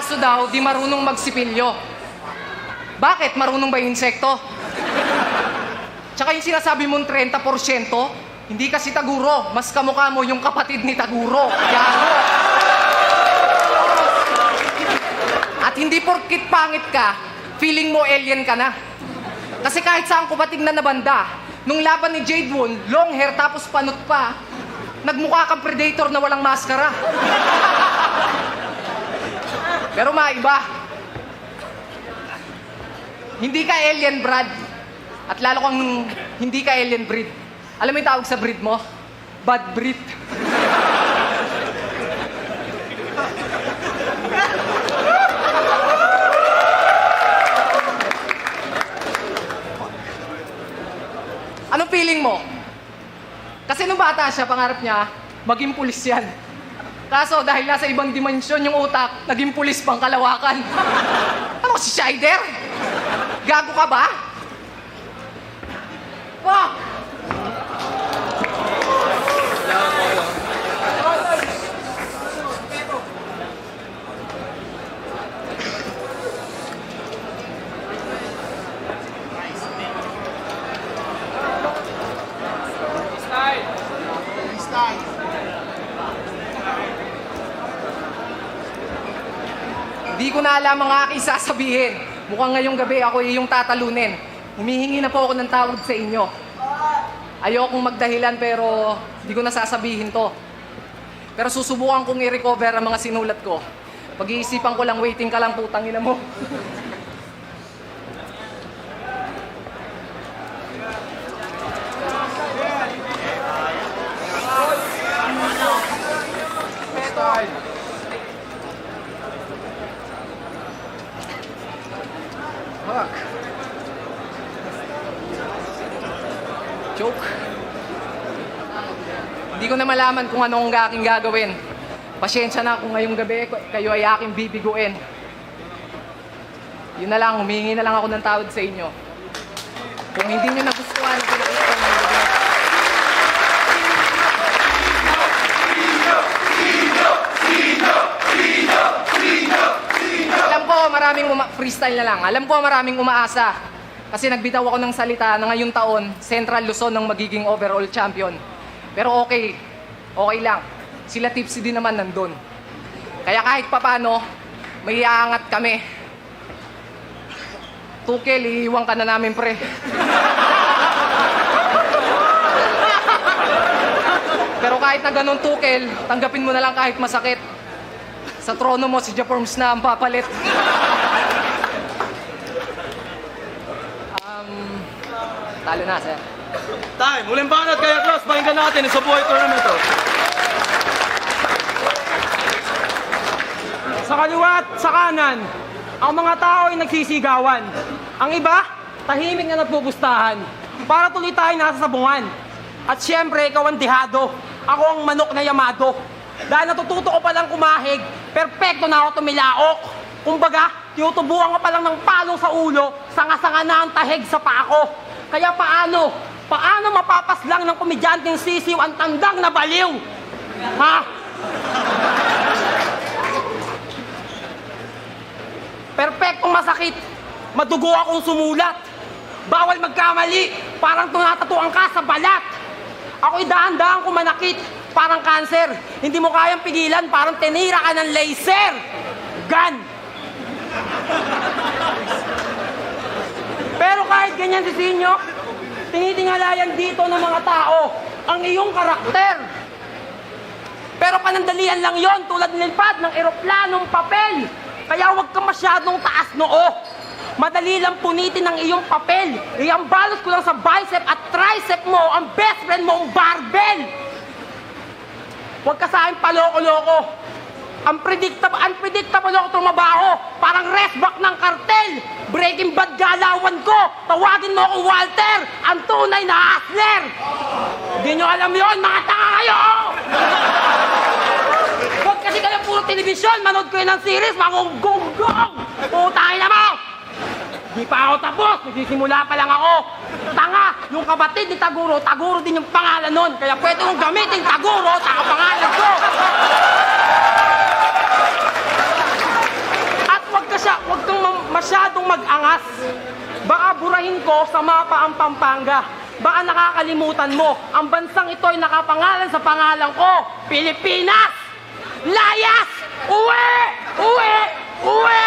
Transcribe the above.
aso daw, di marunong magsipilyo. Bakit? Marunong ba yung insekto? Tsaka yung sinasabi mong 30%, hindi kasi Taguro. Mas kamukha mo yung kapatid ni Taguro. Gago. At hindi porkit pangit ka, feeling mo alien ka na. Kasi kahit saan ko pa tignan na banda, nung laban ni Jade Woon, long hair tapos panot pa, nagmukha kang predator na walang maskara. Pero maiba. Hindi ka alien, Brad. At lalo kang hindi ka alien breed. Alam mo yung tawag sa breed mo? Bad breed. Anong feeling mo? Kasi nung bata siya, pangarap niya, maging pulis yan. Kaso dahil nasa ibang dimensyon yung utak, naging pulis pang Kalawakan. Ano si Scheider? Gago ka ba? Fuck! Di ko na alam ang aking sasabihin. Mukhang ngayong gabi ako iyong tatalunin. Humihingi na po ako ng tawad sa inyo. Ayokong magdahilan pero di ko na sasabihin to. Pero susubukan kong i-recover ang mga sinulat ko. Pag-iisipan ko lang, waiting ka lang, putang ina mo. Fuck. Joke. Hindi ko na malaman kung anong aking gagawin. Pasyensya na kung ngayong gabi kayo ay aking bibiguin. Yun na lang, humingi na lang ako ng tawad sa inyo. Kung hindi nyo nagustuhan ang pinakita ko ngayong gabi. Alam ko maraming freestyle na lang. Alam ko maraming umaasa. Kasi nagbitaw ako ng salita na ngayong taon, Central Luzon ang magiging overall champion. Pero okay. Okay lang. Sila tipsy din naman nandun. Kaya kahit papano, may iaangat kami. Tukel, iiwan ka na namin, pre. Pero kahit na ganun, Tukel, tanggapin mo na lang kahit masakit. Sa trono mo, si Japorms na ang papalit. Talo na, sir. Time! Huling banat kaya Cross, pakinggan natin sa buhay tournament to. Sa kaliwa at sa kanan, ang mga tao ay nagsisigawan. Ang iba, tahimik na nagpupustahan. Para tuloy tayo nasa sabungan. At syempre, ikaw ang dihado. Ako ang manok na yamado. Dahil natututo ko palang kumahig, perpekto na ako tumilaok. Kumbaga, tinutubuan ko palang ng palong sa ulo, sanga-sanga na ang tahig sa paa ko. Kaya paano? Paano mapapaslang ng komedyanteng sisiw ang tandang na baliw? Ha? Perpektong masakit. Madugo akong sumulat. Bawal magkamali. Parang tunatatuan ka sa balat. Ako'y dahan-dahan kung manakit. Parang cancer. Hindi mo kayang pigilan. Parang tinira ka ng laser. Gun. Pero kahit ganyan si Sinyo, tinitingalayan dito ng mga tao ang iyong karakter. Pero panandalian lang yon tulad nilipad ng eroplanong papel. Kaya huwag ka masyadong taas noo. Madali lang punitin ang iyong papel. Iambalos ko lang sa bicep at tricep mo ang best friend mo ang barbell. Huwag ka sa akin paloko-loko. Unpredictable ako tumabaho. Parang restback ng kartel. Breaking Bad galawan ko. Tawagin mo akong Walter, ang tunay na hustler. Hindi nyo alam yon, mga tanga kayo! Huwag kasi kayo puro telebisyon. Manood ko yun ng series, mangunggong-gong. Putangin na mo! Di pa ako tapos, nagsisimula pa lang ako. Tanga, yung kapatid ni Taguro, Taguro din yung pangalan nun. Kaya pwede kong gamitin Taguro sa kapangalan ko. mag-angas. Baka burahin ko sa mapa ang Pampanga. Baka nakakalimutan mo, ang bansang ito ay nakapangalan sa pangalan ko, Pilipinas! Layas! Uwi! Uwi! Uwi!